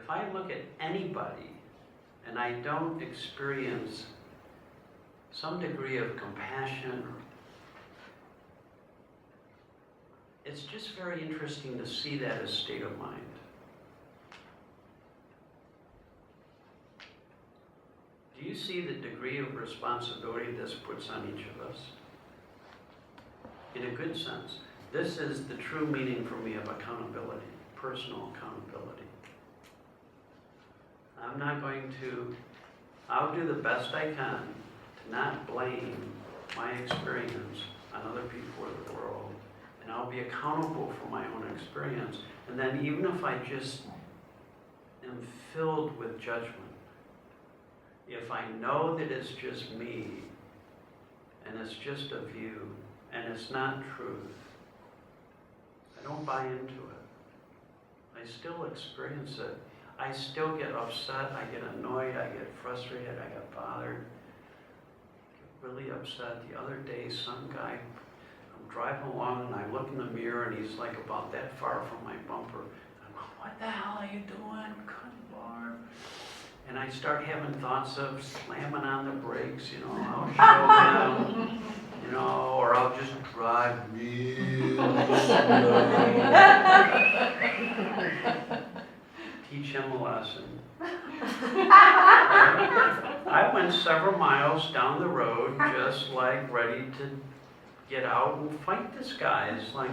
If I look at anybody and I don't experience some degree of compassion, it's just very interesting to see that as state of mind. Do you see the degree of responsibility this puts on each of us? In a good sense. This is the true meaning for me of accountability, personal accountability. I'm not going to, I'll do the best I can to not blame my experience on other people or the world, and I'll be accountable for my own experience. And then even if I just am filled with judgment, if I know that it's just me, and it's just a view, and it's not truth, I don't buy into it. I still experience it. I still get upset, I get annoyed, I get frustrated, I get bothered. I get really upset. The other day, some guy, I'm driving along and I look in the mirror and he's like about that far from my bumper. I'm going, what the hell are you doing? Good Lord. And I start having thoughts of slamming on the brakes, I'll show him, or I'll just drive real slow. Teach him a lesson. I went several miles down the road just like ready to get out and fight this guy. It's like,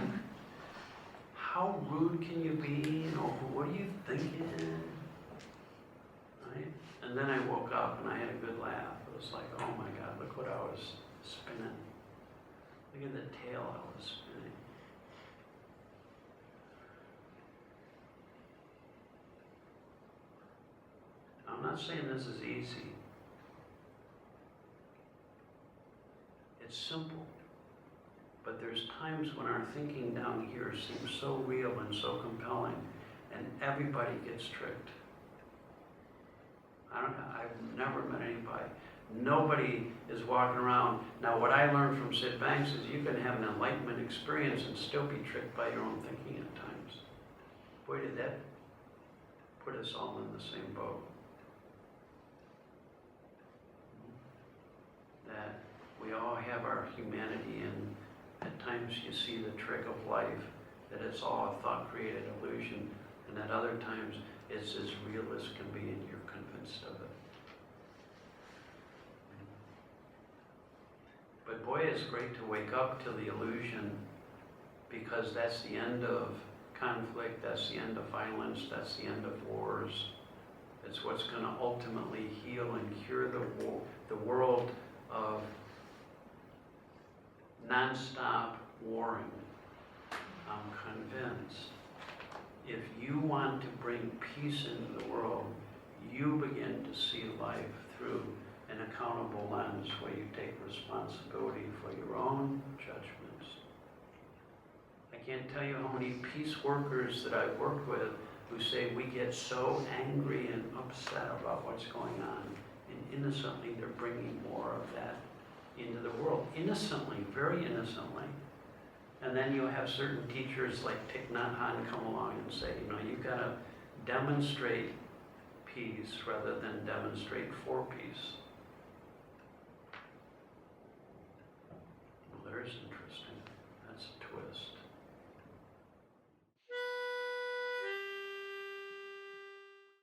how rude can you be? What are you thinking? Right? And then I woke up and I had a good laugh. It was like, oh my God, look what I was spinning. Look at the tail I was spinning. I'm not saying this is easy. It's simple. But there's times when our thinking down here seems so real and so compelling, and everybody gets tricked. I've never met anybody. Nobody is walking around. Now, what I learned from Sid Banks is you can have an enlightenment experience and still be tricked by your own thinking at times. Boy, did that put us all in the same boat. That we all have our humanity, and at times you see the trick of life, that it's all a thought-created illusion, and at other times it's as real as can be and you're convinced of it. But boy, it's great to wake up to the illusion, because that's the end of conflict, that's the end of violence, that's the end of wars. It's what's going to ultimately heal and cure the world of non-stop warring. I'm convinced if you want to bring peace into the world, you begin to see life through an accountable lens where you take responsibility for your own judgments. I can't tell you how many peace workers that I've worked with who say we get so angry and upset about what's going on, and innocently they're bringing more of that into the world. Innocently, very innocently. And then you have certain teachers like Thich Nhat Hanh come along and say, you've got to demonstrate peace rather than demonstrate for peace.